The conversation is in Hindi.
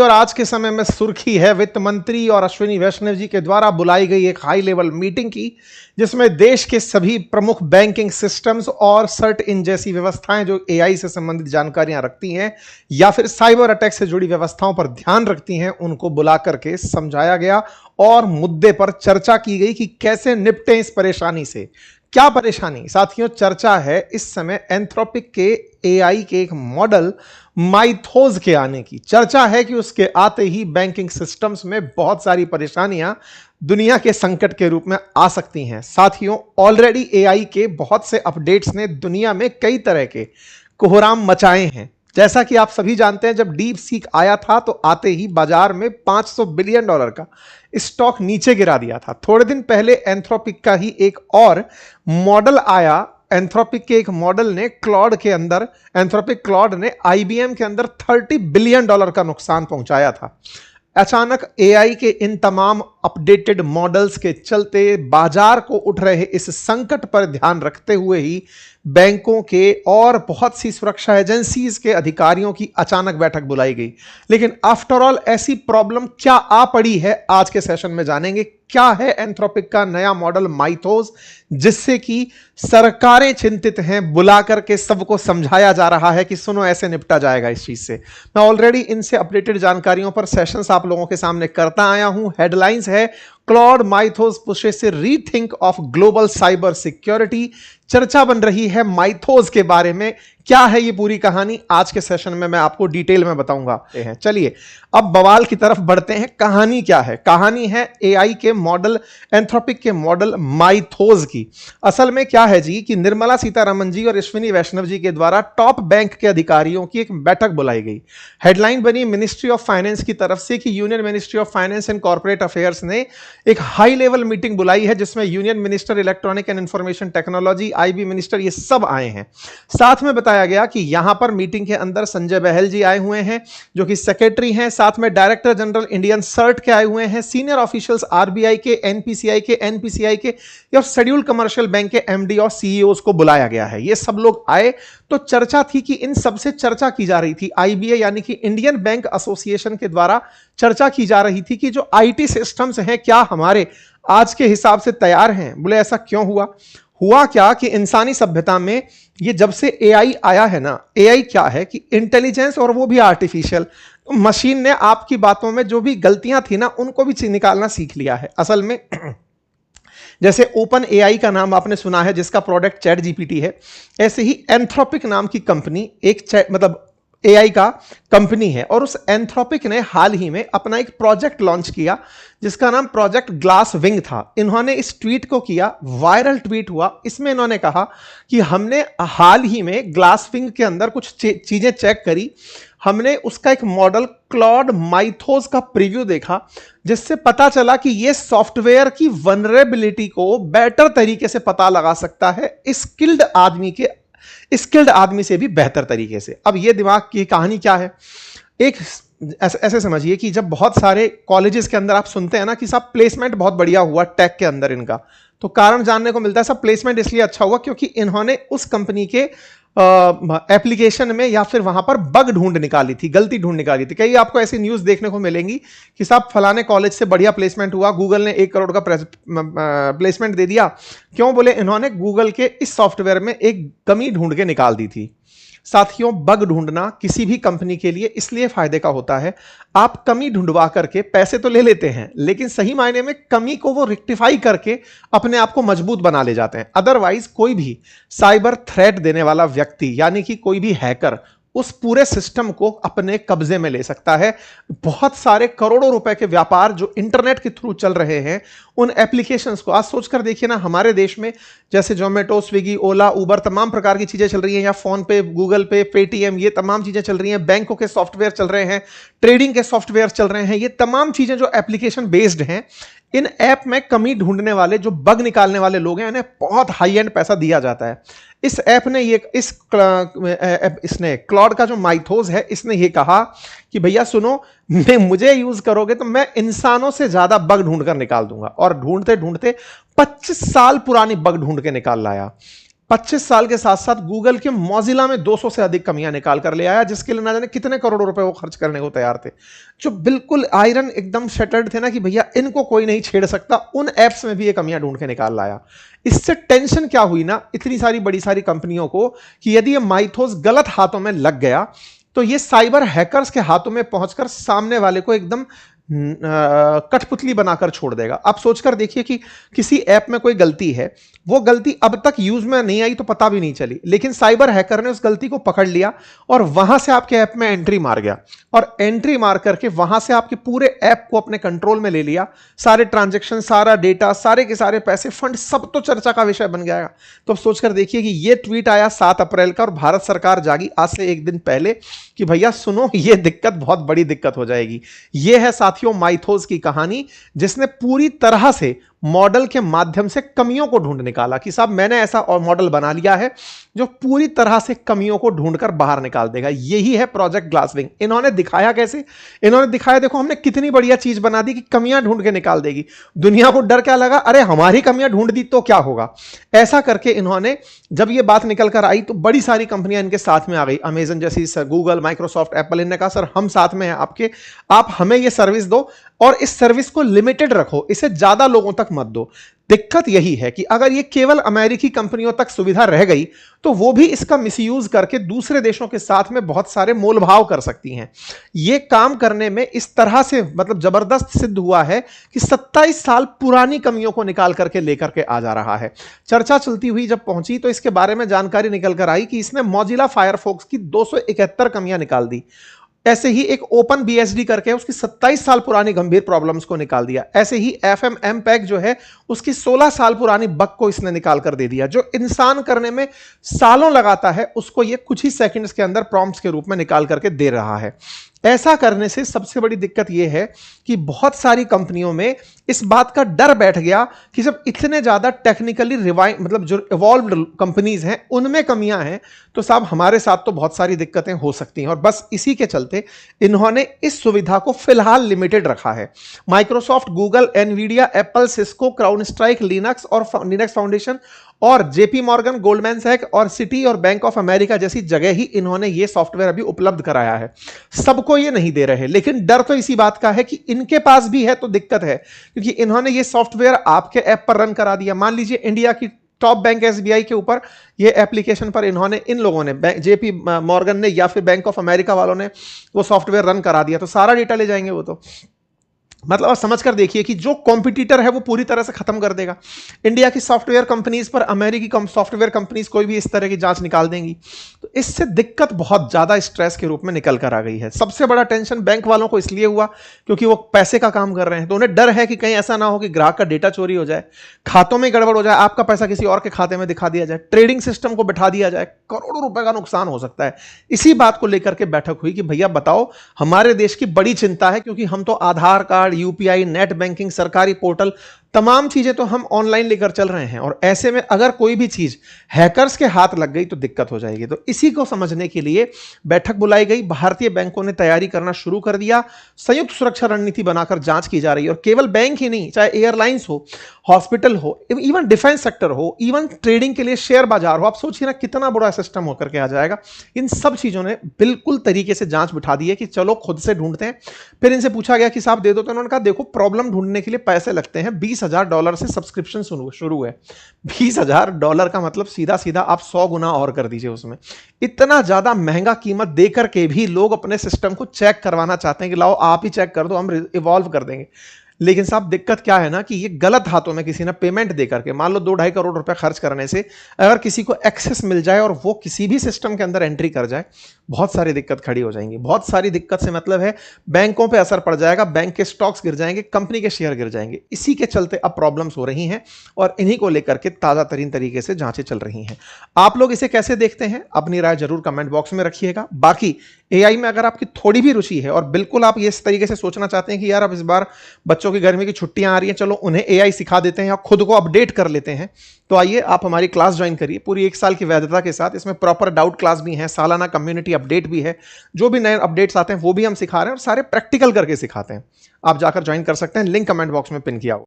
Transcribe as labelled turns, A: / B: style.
A: और आज के समय में सुर्खी है वित्त मंत्री और अश्विनी वैष्णव जी के द्वारा बुलाई गई एक हाई लेवल मीटिंग की, जिसमें देश के सभी प्रमुख बैंकिंग सिस्टम्स और सर्ट इन जैसी व्यवस्थाएं जो एआई से संबंधित जानकारियां रखती हैं या फिर साइबर अटैक से जुड़ी व्यवस्थाओं पर ध्यान रखती हैं, उनको बुला करके समझाया गया और मुद्दे पर चर्चा की गई कि कैसे निपटें इस परेशानी से। क्या परेशानी साथियों? चर्चा है इस समय एंथ्रोपिक के एआई के एक मॉडल माइथोज के आने की। चर्चा है कि उसके आते ही बैंकिंग सिस्टम्स में बहुत सारी परेशानियां दुनिया के संकट के रूप में आ सकती हैं। साथियों, ऑलरेडी एआई के बहुत से अपडेट्स ने दुनिया में कई तरह के कोहराम मचाए हैं। जैसा कि आप सभी जानते हैं, जब डीप सीक आया था तो आते ही बाजार में $500 बिलियन का स्टॉक नीचे गिरा दिया था। थोड़े दिन पहले एंथ्रोपिक का ही एक और मॉडल आया। एंथ्रोपिक के एक मॉडल ने एंथ्रोपिक क्लॉड ने आईबीएम के अंदर $30 बिलियन का नुकसान पहुंचाया था। अचानक एआई के इन तमाम अपडेटेड मॉडल्स के चलते बाजार को उठ रहे इस संकट पर ध्यान रखते हुए ही बैंकों के और बहुत सी सुरक्षा एजेंसीज के अधिकारियों की अचानक बैठक बुलाई गई। लेकिन आफ्टर ऑल ऐसी प्रॉब्लम क्या आ पड़ी है, आज के सेशन में जानेंगे। क्या है एंथ्रोपिक का नया मॉडल माइथोज, जिससे कि सरकारें चिंतित हैं, बुला करके सबको समझाया जा रहा है कि सुनो ऐसे निपटा जाएगा इस चीज से। मैं ऑलरेडी इनसे अपडेटेड जानकारियों पर सेशंस आप लोगों के सामने करता आया हूं। हेडलाइंस है क्लॉड माइथोज पुशेस से rethink of global cyber security. चर्चा बन रही है माइथोज के बारे में। क्या है ये पूरी कहानी, आज के सेशन में मैं आपको डिटेल में बताऊंगा। चलिए अब बवाल की तरफ बढ़ते हैं। कहानी क्या है? कहानी है एआई के मॉडल, एंथ्रोपिक के मॉडल माइथोज की। असल में क्या है जी कि निर्मला सीतारमण जी और अश्विनी वैष्णव जी के द्वारा टॉप बैंक के अधिकारियों की एक बैठक बुलाई गई। हेडलाइन बनी मिनिस्ट्री ऑफ फाइनेंस की तरफ से कि union ministry of finance and corporate affairs ने एक हाई लेवल मीटिंग बुलाई है, जिसमें union minister electronic and information technology, IB minister, ये सब आए हैं। साथ में बताया गया कि यहां पर मीटिंग के अंदर संजय बहल जी आए हुए हैं जो कि सेक्रेटरी हैं। साथ में डायरेक्टर जनरल इंडियन सर्ट के आए हुए हैं, सीनियर ऑफिशियल्स आरबीआई के, एनपीसीआई के और शेड्यूल कमर्शियल बैंक के एमडी और सीईओज को बुलाया गया है। ये सब लोग आए तो चर्चा थी कि इन सबसे चर्चा की जा रही थी। आईबीए यानी कि इंडियन बैंक एसोसिएशन के द्वारा चर्चा की जा रही थी कि जो आईटी सिस्टम्स हैं क्या हमारे आज के हिसाब से तैयार हैं। बोले ऐसा क्यों हुआ क्या कि इंसानी सभ्यता में ये जब से एआई आया है ना, एआई क्या है कि इंटेलिजेंस, और वो भी आर्टिफिशियल। मशीन ने आपकी बातों में जो भी गलतियां थी ना, उनको भी निकालना सीख लिया है। असल में जैसे ओपन एआई का नाम आपने सुना है, जिसका प्रोडक्ट चैट जीपीटी है, ऐसे ही एंथ्रोपिक नाम की कंपनी एक एआई का कंपनी है। और उस एंथ्रोपिक ने हाल ही में अपना एक प्रोजेक्ट लॉन्च किया जिसका नाम प्रोजेक्ट ग्लास विंग था। इन्होंने इस ट्वीट को किया, वायरल ट्वीट हुआ। इसमें इन्होंने कहा कि हमने हाल ही में ग्लास विंग के अंदर कुछ चीजें चेक करी। हमने उसका एक मॉडल क्लॉड माइथोज का प्रीव्यू देखा, जिससे पता चला कि यह सॉफ्टवेयर की वनरेबिलिटी को बेटर तरीके से पता लगा सकता है स्किल्ड आदमी से भी बेहतर तरीके से। अब ये दिमाग की कहानी क्या है? एक ऐसे समझिए कि जब बहुत सारे कॉलेजेस के अंदर आप सुनते हैं ना कि साहब प्लेसमेंट बहुत बढ़िया हुआ टेक के अंदर इनका, तो कारण जानने को मिलता है सब प्लेसमेंट इसलिए अच्छा हुआ क्योंकि इन्होंने उस कंपनी के एप्लीकेशन में या फिर वहां पर बग ढूंढ निकाली थी, गलती ढूंढ निकाली थी। कई आपको ऐसी न्यूज देखने को मिलेंगी कि साहब फलाने कॉलेज से बढ़िया प्लेसमेंट हुआ, गूगल ने 1 करोड़ का प्लेसमेंट दे दिया। क्यों? बोले इन्होंने गूगल के इस सॉफ्टवेयर में एक कमी ढूंढ के निकाल दी थी। साथियों, बग ढूंढना किसी भी कंपनी के लिए इसलिए फायदे का होता है, आप कमी ढूंढवा करके पैसे तो ले लेते हैं, लेकिन सही मायने में कमी को वो रेक्टिफाई करके अपने आप को मजबूत बना ले जाते हैं। अदरवाइज कोई भी साइबर थ्रेट देने वाला व्यक्ति यानी कि कोई भी हैकर उस पूरे सिस्टम को अपने कब्जे में ले सकता है। बहुत सारे करोड़ों रुपए के व्यापार जो इंटरनेट के थ्रू चल रहे हैं, उन एप्लीकेशंस को आज सोचकर देखिए ना, हमारे देश में जैसे जोमेटो, स्विगी, ओला, उबर, तमाम प्रकार की चीजें चल रही हैं, या फोन पे, गूगल पे, पेटीएम, ये तमाम चीजें चल रही हैं। बैंकों के सॉफ्टवेयर चल रहे हैं, ट्रेडिंग के सॉफ्टवेयर चल रहे हैं। ये तमाम चीजें जो एप्लीकेशन बेस्ड हैं, इन ऐप में कमी ढूंढने वाले, जो बग निकालने वाले लोग हैं, इन्हें बहुत हाई एंड पैसा दिया जाता है। इस ऐप ने इसने क्लॉड का जो माइथोज है, इसने ये कहा कि भैया सुनो, मुझे यूज करोगे तो मैं इंसानों से ज्यादा बग ढूंढ कर निकाल दूंगा। और ढूंढते ढूंढते 25 साल पुरानी बग ढूंढ के निकाल लाया। 25 साल के साथ साथ गूगल के मौजिला में 200 से अधिक कमियां निकाल कर ले आया, जिसके लिए ना जाने कितने करोड़ों रुपए वो खर्च करने को तैयार थे। जो बिल्कुल आयरन एकदम शटर्ड थे ना कि भैया इनको कोई नहीं छेड़ सकता, उन एप्स में भी ये कमियां ढूंढ के निकाल लाया। इससे टेंशन क्या हुई ना इतनी सारी बड़ी सारी कंपनियों को कि यदि ये माइथोस गलत हाथों में लग गया तो ये साइबर हैकर्स के हाथों में पहुंचकर सामने वाले को एकदम कठपुतली बनाकर छोड़ देगा। आप सोचकर देखिए कि किसी ऐप में कोई गलती है, वो गलती अब तक यूज में नहीं आई तो पता भी नहीं चली, लेकिन साइबर हैकर ने उस गलती को पकड़ लिया और वहां से आपके ऐप में एंट्री मार गया और एंट्री मार करके वहां से आपके पूरे ऐप को अपने कंट्रोल में ले लिया। सारे ट्रांजैक्शन, सारा डेटा, सारे के सारे पैसे, फंड, सब तो चर्चा का विषय बन गया। तो अब सोचकर देखिए कि यह ट्वीट आया 7 अप्रैल का और भारत सरकार जागी आज से एक दिन पहले कि भैया सुनो, यह दिक्कत बहुत बड़ी दिक्कत हो जाएगी। यह है साथियों माइथोस की कहानी, जिसने पूरी तरह से मॉडल के माध्यम से कमियों को ढूंढ निकाला कि साहब मैंने ऐसा और मॉडल बना लिया है जो पूरी तरह से कमियों को ढूंढकर बाहर निकाल देगा। यही है प्रोजेक्ट ग्लासविंग। इन्होंने दिखाया कैसे? इन्होंने दिखाया देखो हमने कितनी बढ़िया चीज बना दी कि कमियां ढूंढ के निकाल देगी। दुनिया को डर क्या लगा, अरे हमारी कमियां ढूंढ दी तो क्या होगा। ऐसा करके इन्होंने जब ये बात निकल कर आई तो बड़ी सारी कंपनियां इनके साथ में आ गई, अमेजन जैसी, गूगल, माइक्रोसॉफ्ट, एप्पल। इन्होंने कहा सर हम साथ में हैं आपके, आप हमें ये सर्विस दो और इस सर्विस को लिमिटेड रखो, इसे ज्यादा लोगों तक मत दो। दिक्कत यही है कि अगर ये केवल अमेरिकी कंपनियों तक सुविधा रह गई तो वो भी इसका मिसयूज करके दूसरे देशों के साथ में बहुत सारे मोलभाव कर सकती हैं। ये काम करने में इस तरह से मतलब जबरदस्त सिद्ध हुआ है कि 27 साल पुरानी कमियों को निकाल करके लेकर के आ जा रहा है। चर्चा चलती हुई जब पहुंची तो इसके बारे में जानकारी निकल कर आई कि इसने मोजिला फायरफॉक्स की 271 कमियां निकाल दी। ऐसे ही एक ओपन बीएसडी करके उसकी 27 साल पुरानी गंभीर प्रॉब्लम्स को निकाल दिया। ऐसे ही एफएमएमपैक जो है उसकी 16 साल पुरानी बग को इसने निकाल कर दे दिया। जो इंसान करने में सालों लगाता है उसको ये कुछ ही सेकंड्स के अंदर प्रॉम्प्ट्स के रूप में निकाल करके दे रहा है। ऐसा करने से सबसे बड़ी दिक्कत यह है कि बहुत सारी कंपनियों में इस बात का डर बैठ गया कि जब इतने ज्यादा टेक्निकली रिवाइंड मतलब जो इवॉल्व्ड कंपनीज हैं उनमें कमियां हैं तो साहब हमारे साथ तो बहुत सारी दिक्कतें हो सकती हैं। और बस इसी के चलते इन्होंने इस सुविधा को फिलहाल लिमिटेड रखा है। Microsoft, Google, Nvidia, Apple, Cisco, crowd strike, Linux और लिनक्स फाउंडेशन और जेपी मॉर्गन, गोल्डमैन सैक्स और सिटी और बैंक ऑफ अमेरिका जैसी जगह ही इन्होंने ये सॉफ्टवेयर अभी उपलब्ध कराया है। सबको ये नहीं दे रहे, लेकिन डर तो इसी बात का है कि इनके पास भी है तो दिक्कत है, क्योंकि इन्होंने ये सॉफ्टवेयर आपके ऐप पर रन करा दिया। मान लीजिए इंडिया की टॉप बैंक एसबीआई के ऊपर ये एप्लीकेशन पर इन्होंने, इन लोगों ने, जेपी मॉर्गन ने या फिर बैंक ऑफ अमेरिका वालों ने वो सॉफ्टवेयर रन करा दिया तो सारा डेटा ले जाएंगे वो तो। मतलब आप समझ कर देखिए कि जो कॉम्पिटिटर है वो पूरी तरह से खत्म कर देगा। इंडिया की सॉफ्टवेयर कंपनीज पर अमेरिकी सॉफ्टवेयर कंपनीज कोई भी इस तरह की जांच निकाल देंगी। तो इससे दिक्कत बहुत ज्यादा स्ट्रेस के रूप में निकल कर आ गई है। सबसे बड़ा टेंशन बैंक वालों को इसलिए हुआ क्योंकि वो पैसे का काम कर रहे हैं, तो उन्हें डर है कि कहीं ऐसा ना हो कि ग्राहक का डेटा चोरी हो जाए, खातों में गड़बड़ हो जाए, आपका पैसा किसी और के खाते में दिखा दिया जाए, ट्रेडिंग सिस्टम को बिठा दिया जाए, करोड़ों रुपए का नुकसान हो सकता है। इसी बात को लेकर के बैठक हुई कि भैया बताओ, हमारे देश की बड़ी चिंता है क्योंकि हम तो आधार कार्ड, यूपीआई, नेट बैंकिंग, सरकारी पोर्टल, तमाम चीजें तो हम ऑनलाइन लेकर चल रहे हैं और ऐसे में अगर कोई भी चीज हैकर्स के हाथ लग गई तो दिक्कत हो जाएगी। तो इसी को समझने के लिए बैठक बुलाई गई। भारतीय बैंकों ने तैयारी करना शुरू कर दिया। संयुक्त सुरक्षा रणनीति बनाकर जांच की जा रही है और केवल बैंक ही नहीं, चाहे एयरलाइंस हो, हॉस्पिटल हो, इवन डिफेंस सेक्टर हो, इवन ट्रेडिंग के लिए शेयर बाजार हो, आप सोचिए ना कितना बड़ा सिस्टम होकर के आ जाएगा। इन सब चीजों ने बिल्कुल तरीके से जांच बिठा दी है कि चलो खुद से ढूंढते हैं। फिर इनसे पूछा गया कि साहब दे दो, तो उन्होंने कहा देखो प्रॉब्लम ढूंढने के लिए पैसे लगते हैं, $20,000 से सब्सक्रिप्शन शुरू है। $20,000 का मतलब सीधा सीधा आप 100 गुना और कर दीजिए उसमें। इतना ज्यादा महंगा कीमत देकर के भी लोग अपने सिस्टम को चेक करवाना चाहते हैं कि लाओ आप ही चेक कर दो, हम इवॉल्व कर देंगे। लेकिन साहब दिक्कत क्या है ना कि ये गलत हाथों में किसी ने पेमेंट देकर के, मान लो 2-2.5 करोड़ रुपए खर्च करने से अगर किसी को एक्सेस मिल जाए और वो किसी भी सिस्टम के अंदर एंट्री कर जाए, बहुत सारी दिक्कत खड़ी हो जाएंगी। बहुत सारी दिक्कत से मतलब है बैंकों पे असर पड़ जाएगा, बैंक के स्टॉक्स गिर जाएंगे, कंपनी के शेयर गिर जाएंगे। इसी के चलते अब प्रॉब्लम्स हो रही हैं और इन्हीं को लेकर के ताजा तरीन तरीके से जांचें चल रही हैं। आप लोग इसे कैसे देखते हैं, अपनी राय जरूर कमेंट बॉक्स में रखिएगा। बाकी एआई में अगर आपकी थोड़ी भी रुचि है और बिल्कुल आप इस तरीके से सोचना चाहते हैं कि यार अब इस बार बच्चों की गर्मी की छुट्टियां आ रही हैं, चलो उन्हें एआई सिखा देते हैं या खुद को अपडेट कर लेते हैं, तो आइए आप हमारी क्लास ज्वाइन करिए पूरी 1 साल की वैधता के साथ। इसमें प्रॉपर डाउट क्लास भी है, सालाना कम्युनिटी अपडेट भी है, जो भी नए अपडेट्स आते हैं वो भी हम सिखा रहे हैं और सारे प्रैक्टिकल करके सिखाते हैं। आप जाकर ज्वाइन कर सकते हैं, लिंक कमेंट बॉक्स में पिन किया हुआ।